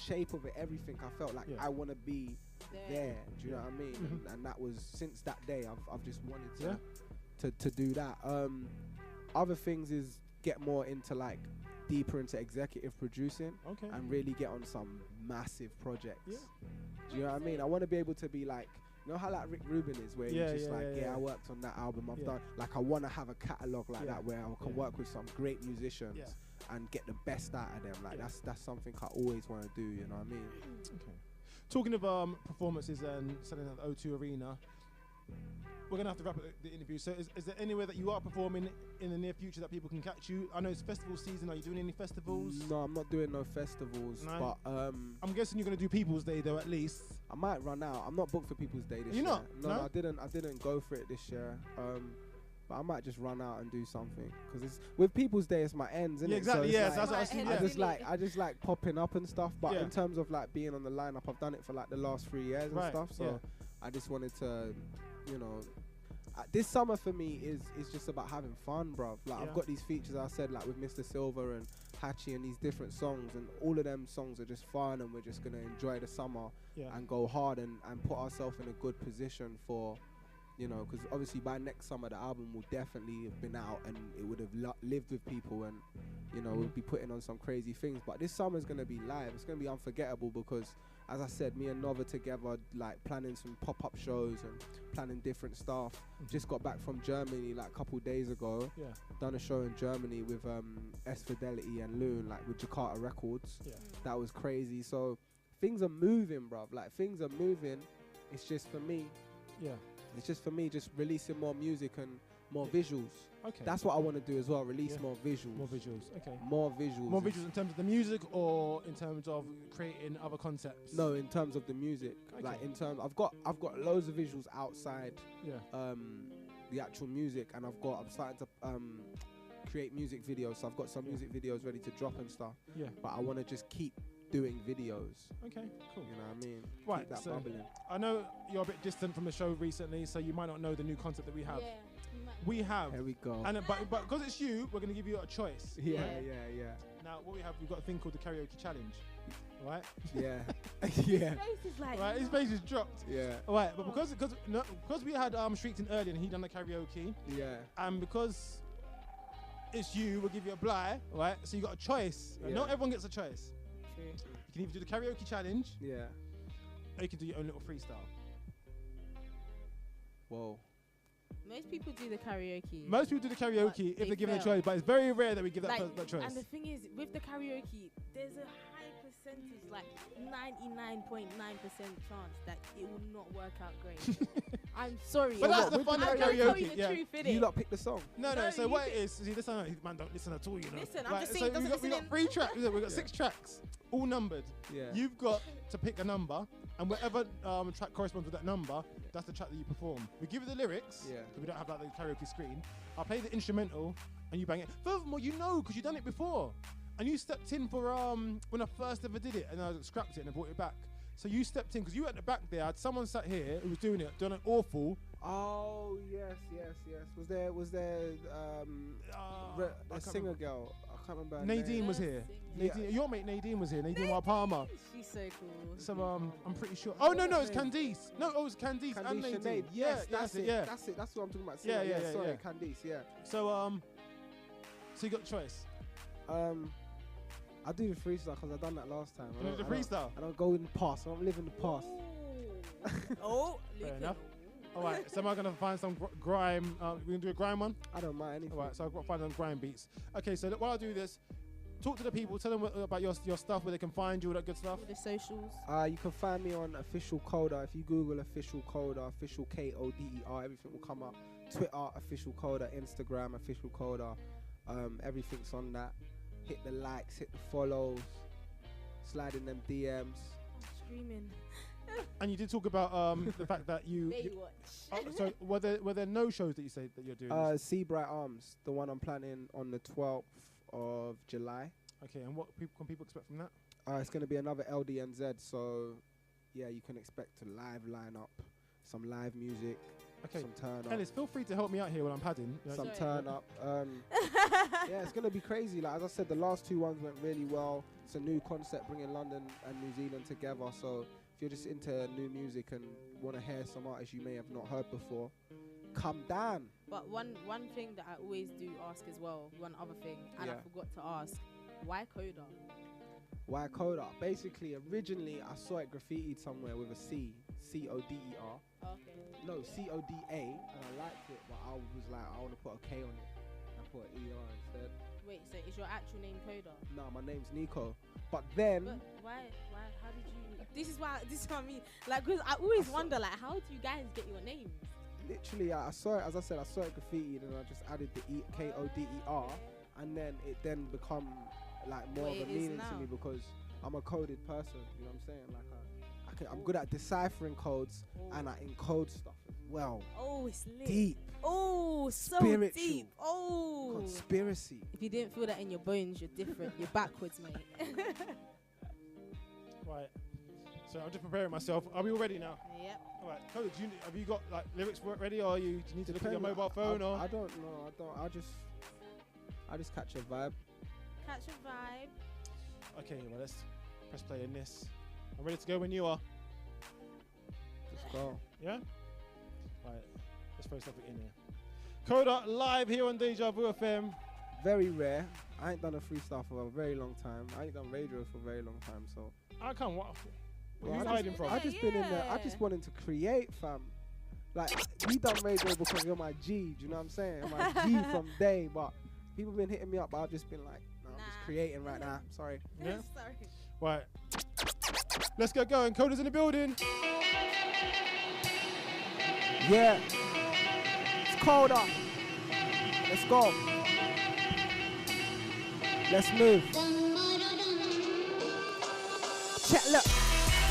shape of it, everything. I felt like I want to be there. Do you know what I mean? And that was, since that day, I've just wanted to do that. Other things is get more into like deeper into executive producing and really get on some massive projects. Do you know what I mean? I want to be able to be like, you know how like Rick Rubin is, where he's just I worked on that album, I've done, like I want to have a catalogue like that where I can work with some great musicians and get the best out of them. Like that's something I always want to do, you know what I mean? Okay. Talking of performances and selling at the O2 Arena, we're going to have to wrap up the interview. So is there anywhere that you are performing in the near future that people can catch you? I know it's festival season. Are you doing any festivals? No, I'm not doing no festivals. No. But I'm guessing you're going to do People's Day though, at least. I might run out. I'm not booked for People's Day this year. You're not? No, I didn't go for it this year. But I might just run out and do something, because it's with People's Day, it's my ends, isn't it? Exactly. So yes, like, that's what I see. I just like popping up and stuff. But in terms of like being on the lineup, I've done it for like the last 3 years and stuff. So I just wanted to, you know, this summer for me is just about having fun, bruv. Like I've got these features I said, like with Mr. Silver and Hachi and these different songs, and all of them songs are just fun, and we're just gonna enjoy the summer and go hard and put ourselves in a good position for, you know, because obviously by next summer the album will definitely have been out and it would have lived with people, and you know we'll be putting on some crazy things. But this summer is going to be live. It's going to be unforgettable because, as I said, me and Nova together, like planning some pop-up shows and planning different stuff. Just got back from Germany like a couple days ago. Done a show in Germany with S Fidelity and Loon, like with Jakarta Records. That was crazy. So things are moving, bruv. Like things are moving. It's just for me. It's just for me, just releasing more music and more visuals. Okay. That's what I want to do as well, release more visuals. More visuals, okay. More visuals. More visuals in terms of the music or in terms of creating other concepts? No, in terms of the music. Okay. Like in terms, I've got loads of visuals outside the actual music, and I'm starting to create music videos. So I've got some music videos ready to drop and stuff. Yeah. But I want to just keep doing videos. Okay, cool. You know what I mean? Right, keep that so bubbling. I know you're a bit distant from the show recently, so you might not know the new concept that we have. We have. Here we go. And but because it's you, we're going to give you a choice. Yeah. Now, what we have, we've got a thing called the karaoke challenge. Right? Yeah. Yeah. His face is like, right, his face is dropped. Yeah. All right, but because we had Streets in earlier and he done the karaoke. Yeah. And because it's you, we'll give you a blight, right? So you got a choice. Yeah. Not everyone gets a choice. True. You can either do the karaoke challenge. Yeah. Or you can do your own little freestyle. Whoa. Most people do the karaoke. Most people do the karaoke if they're given a choice, but it's very rare that we give that choice. And the thing is, with the karaoke, there's a high percentage, like 99.9% chance that it will not work out great. I'm sorry. But that's the fun of karaoke. The truth, you lot pick the song. No. So what it is, see, this man don't listen at all, you know. Listen, I'm just saying, so we got 3 tracks. We've got 6 tracks, all numbered. Yeah. You've got to pick a number, and whatever track corresponds with that number, that's the track that you perform. We give you the lyrics, because we don't have like the karaoke screen. I'll play the instrumental, and you bang it. Furthermore, you know, because you've done it before, and you stepped in for when I first ever did it, and I scrapped it and I brought it back. So you stepped in because you at the back there. I had someone sat here who was doing it awful. Oh yes. Was there a singer girl? I can't remember. Nadine was here. Nadine, your mate Nadine was here. Nadine Palmer. She's so cool. So I'm pretty sure. Oh no, it's Candice. No, it was Candice and Nadine. Yes, that's it. Yeah, that's it. That's what I'm talking about. Yeah. Sorry, Candice. Yeah. So so you got a choice. I do the freestyle because I done that last time. The freestyle. I don't go in the past. I don't live in the past. Oh, fair enough. All right, so am I going to find some grime? We can do a grime one? I don't mind anything. All right, so I've got to find some grime beats. Okay, so while I do this, talk to the people, tell them about your stuff, where they can find you, all that good stuff. The socials. You can find me on Official Koder. If you Google Official Koder, Official Koder, everything will come up. Twitter, Official Koder, Instagram, Official Koder. Everything's on that. Hit the likes, hit the follows, slide in them DMs. Screaming. And you did talk about the fact that you. So were there no shows that you say that you're doing? Sea Bright Arms, the one I'm planning on the 12th of July. Okay, and what can people expect from that? It's going to be another LDNZ, so yeah, you can expect a live lineup, some live music, some turn up. Ellis, feel free to help me out here when I'm padding. Some turn up. Yeah, it's going to be crazy. Like as I said, the last two ones went really well. It's a new concept bringing London and New Zealand together. So if you're just into new music and want to hear some artists you may have not heard before, come down. But one thing that I always do ask as well, one other thing, and I forgot to ask, why Koder? Why Koder? Basically, originally I saw it graffitied somewhere with a C, C-O-D-E-R. Okay. No, C-O-D-A, and I liked it, but I was like, I want to put a K on it. I put an E-R instead. Wait, so is your actual name Koder? No, my name's Nico. But then... But why, how did you... This is what I mean. Like, because I always wonder, like, how do you guys get your names? Literally, I saw it, as I said, I saw it graffitied and I just added the Koder, and then it then become like more of a meaning to me because I'm a coded person, you know what I'm saying? Like I'm good at deciphering codes and I encode stuff as well. Oh, it's lit. Deep. Oh, so spiritual. Deep. Oh. Conspiracy. If you didn't feel that in your bones, you're different. You're backwards, mate. Right. So I'm just preparing myself. Are we all ready now? Yep. All right. Koder, have you got like lyrics ready, or do you need to look at your mobile phone? I don't know. I just catch a vibe. Catch a vibe. Okay. Well, let's press play in this. I'm ready to go when you are. Let's go. Yeah. Right. Let's throw something in here. Koder live here on DejaVu FM. Very rare. I ain't done a freestyle for a very long time. I ain't done radio for a very long time. So I can't. What well, are you hiding from? I just been in there. I just wanted to create, fam. Like we done radio because you're my G. Do you know what I'm saying? I'm my G from day. But people been hitting me up. But I've just been like, no, I'm just creating right now. Sorry. Yeah. Sorry. Right. Let's get going. Koder's in the building. Yeah. It's Koder. Let's go. Let's move. Check, look.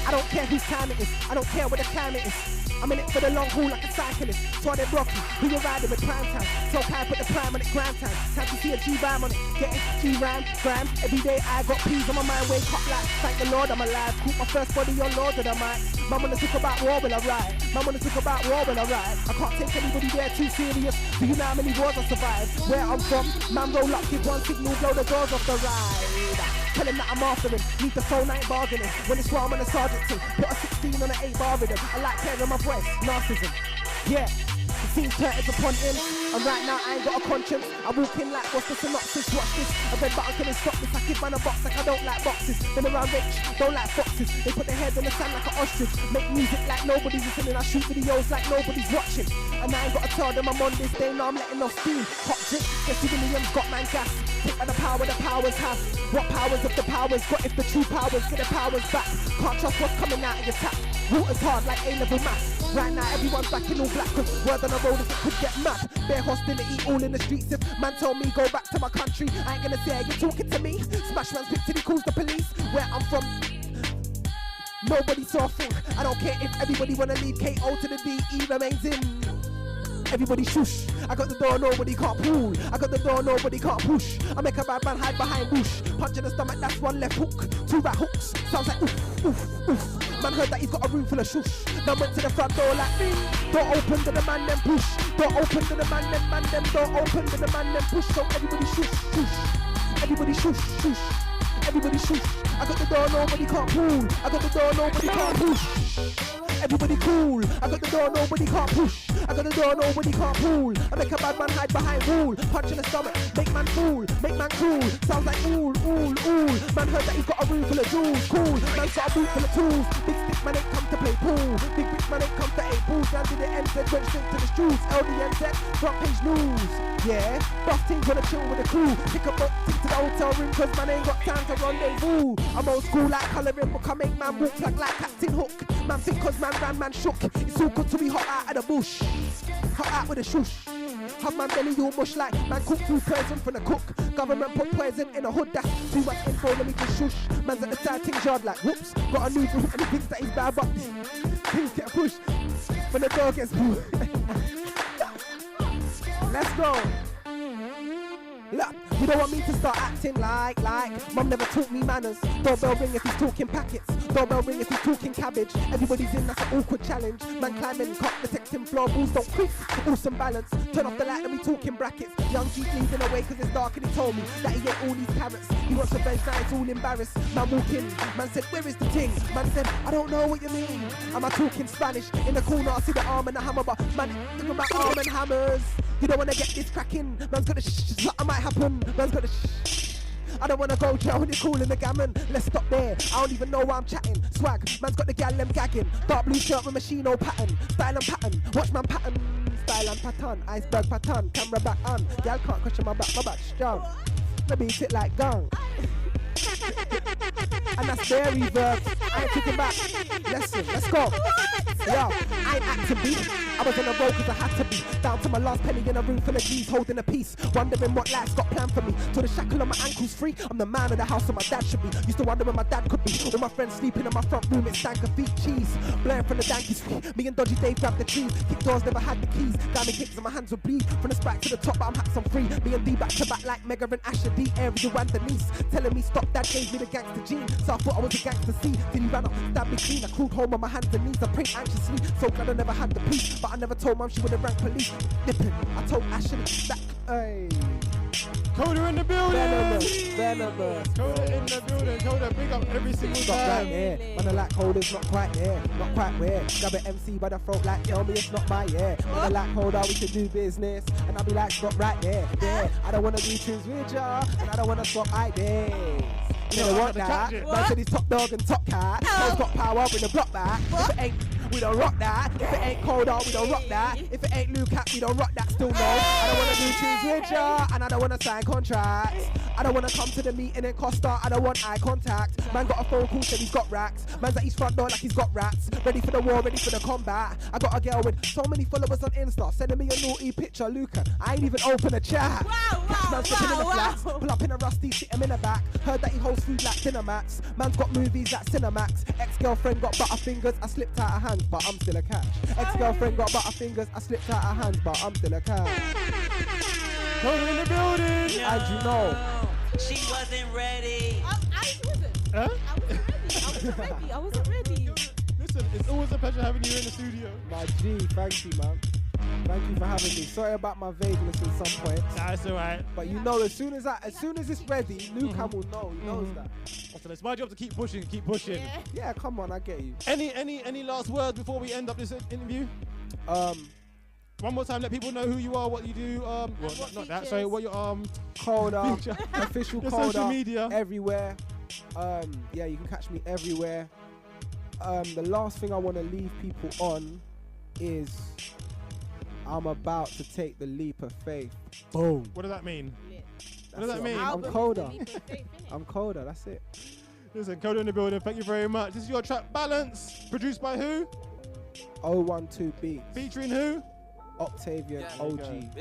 I don't care whose time it is. I don't care what the climate is. I'm in it for the long haul like a cyclist. So they rocky, who you riding with prime time. So can I put the prime on it, grind time. Time to see a G-rhyme on it. Getting G-rhyme, grime. Every day I got peas on my mind. Wake up like, thank the Lord I'm alive. Coop my first body on Lord of the mic. Man wanna talk about war when I ride. Man wanna talk about war when I ride. I can't take anybody there too serious. Do you know how many wars I survived? Where I'm from, man roll up, give one signal, blow the doors off the ride. Tell him that I'm after him. Need the phone, I ain't bargaining. When it's war, I'm on a sergeant thing. Put a 16 on an 8 bar rhythm. I like tearing my voice. Narcissism. Yeah. The scene's curtains upon him. And right now I ain't got a conscience. I walk in like, what's the synopsis? Watch this. A red button couldn't stop this. I give man a box like I don't like boxes. Them around rich, don't like foxes. They put their head in the sand like an ostrich. Make music like nobody's listening. I shoot videos like nobody's watching. And I ain't gotta tell them I'm on this day. Now I'm letting off steam. Hot drink. Jesse Williams got man gas. Pick by the power the powers have. What powers of the powers got if the true powers get the powers back? Can't trust what's coming out of your tap. Water's hard like A-level maths. Right now everyone's back in all black cause word on the road if it could get mad. Bare hostility all in the streets. If man told me go back to my country, I ain't gonna say you're talking to me. Smash man's pick till he calls the police. Where I'm from, nobody saw a thing. I don't care if everybody wanna leave KO to the D, E remains in. Everybody shush. I got the door, nobody can't pull. I got the door, nobody can't push. I make a bad man hide behind bush. Punch in the stomach, that's one left hook. 2 right hooks, sounds like oof, oof, oof. Man heard that he's got a room full of shush. Man went to the front door like me. Door open to the man, then push. Door open to the man, then door open to the man, then push. So everybody shush, shush. Everybody shush, shush. Everybody shush. I got the door, nobody can't pull. I got the door, nobody can't push. Everybody cool. I got the door, nobody can't push. I got the door, nobody can't pull. I make a bad man hide behind wall. Punch in the stomach, make man fool, make man cool. Sounds like ooh. Man heard that he's got a room full of jewels. Cool, man's got a boot full of tools. Big stick man ain't come to play pool. Big bitch man ain't come to 8 balls. Landed the NZ, went straight to the streets. LDNZ, front page news. Yeah, boss team gonna chill with the crew. Pick up tick to the hotel room, cause man ain't got time to rendezvous. I'm old school like colouring book. I make man walk like Captain Hook. Man think cause man ran, man shook. It's all good to be hot out of the bush. Hot out with a shush. Have man belly all mush like man cook food poison from the cook. Government put poison in a hood, that's too much info, let me just shush. Man's at the side, things yard like whoops. Got a new group and he thinks that he's bad, but things get pushed when the door gets pulled. Let's go. Look, you don't want me to start acting like Mum never taught me manners. Doorbell ring if he's talking packets. Doorbell ring if he's talking cabbage. Everybody's in, that's an awkward challenge. Man climbing, cop detecting floor, balls don't creak. Awesome balance, turn off the light, let me talk in brackets. Young G leading away cause it's dark and he told me that he ate all these carrots. He wants revenge, now it's all embarrassed. Man walking, man said, where is the ting? Man said, I don't know what you mean. Am I talking Spanish? In the corner I see the arm and the hammer, but man, think about arm and hammers. You don't wanna get this cracking. Man's got a something might happen. Man's got a I don't wanna go jail when you're calling the gammon. Let's stop there. I don't even know why I'm chatting. Swag, man's got the gal them gagging. Dark blue shirt with machino pattern. Style and pattern. Watch man pattern. Style and pattern. Iceberg pattern. Camera back on. Gal can't question my back strong. I beat it like gong. And that's their reverb. I ain't kicking back. Listen, let's go. Yo, I ain't acting beat. I was on the road cause I had to be. Down to my last penny in a room full of G's holding a piece. Wondering what life's got planned for me. Till the shackle on my ankles free. I'm the man of the house and my dad should be. Used to wonder where my dad could be. When my friends sleeping in my front room, it stank of feet cheese. Blaring from the Danky Street. Me and Dodgy Dave grabbed the trees. Kick doors, never had the keys. Diamond kicks and my hands would bleed. From the spike to the top, but I'm hats on free. Me and D back to back like Mega and Asher D. Area and Denise. Telling me stop, dad gave me the gangster gene. So I thought I was a gangster C. Till he ran up, stabbed me clean. I crawled home on my hands and knees. I prayed anxiously. So glad I never had the peace. But I never told mum she would have ranked police. Nipping. I told Ashley that. Hey. Koder in the building! Venomous. Koder in the building. Koder, big up every single Stop time. right there. Man, I like Koder's not quite there. Not quite where. Grab an MC by the throat like, tell me it's not my year. Man, I like Koder, we can do business. And I'll be like, stop right there. There. I don't want to do tunes with ya. And I don't want to swap ideas. You don't want that. Man said he's top dog and top cat. Man's got power, bring the block back. If it ain't, we don't rock that. If it ain't Koder, we don't rock that. If it ain't Lukan, we don't rock that. Still no. I don't wanna do tunes with ya, and I don't wanna sign contracts. I don't wanna come to the meeting in Costa. I don't want eye contact. Man got a phone call, said he's got racks. Man's at his front door like he's got rats. Ready for the war, ready for the combat. I got a girl with so many followers on Insta, sending me a naughty picture, Lukan. I ain't even open a chat. Man's sitting in the flats, pull up in a rusty, sit him in the back. Heard that he holds food like Cinemax. Man's got movies at Cinemax. Ex-girlfriend got butterfingers, I slipped out her hands, but I'm still a catch. Ex-girlfriend got butterfingers, I slipped out her hands, but I'm still a catch. Koder in the building! No. And you know, she wasn't ready. I wasn't. Huh? I wasn't ready. Listen, it's always a pleasure having you in the studio. my G, thank you, man. Thank you for having me. Sorry about my vagueness at some point. Nah, it's alright. But you know, as soon as it's ready, Lukan will know. He knows that. So it's my job to keep pushing, keep pushing. Yeah, come on, I get you. Any last words before we end up this interview? One more time, let people know who you are, what you do. Well, not that. Sorry, what your Koder, feature. official Your Koder, social media. everywhere. Yeah, you can catch me everywhere. The last thing I want to leave people on is I'm about to take the leap of faith. Boom. What does that mean? That's What does that it. mean? I'm Koder. I'm Koder. That's it. Listen, Koder in the building. Thank you very much. This is your track Balance, produced by who? 012 Beats. Featuring who? Octavian OG.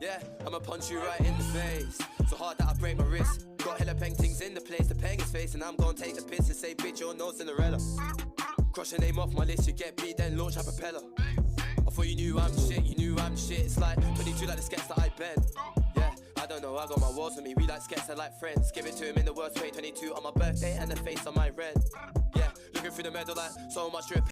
Yeah, I'ma punch you right in the face. So hard that I break my wrist. Got hella paintings in the place, the pang is face, and I'm gonna take the piss and say, bitch, you're no Cinderella. Cross your name off my list, you get beat, then launch a propeller. I thought you knew I'm the shit, you knew I'm the shit. It's like 22 like the skets that I bend. Yeah, I don't know, I got my walls on me. We like skets, I like friends. Give it to him in the worst way, 22 on my birthday and the face on my red. Yeah, looking through the medal like so much drip.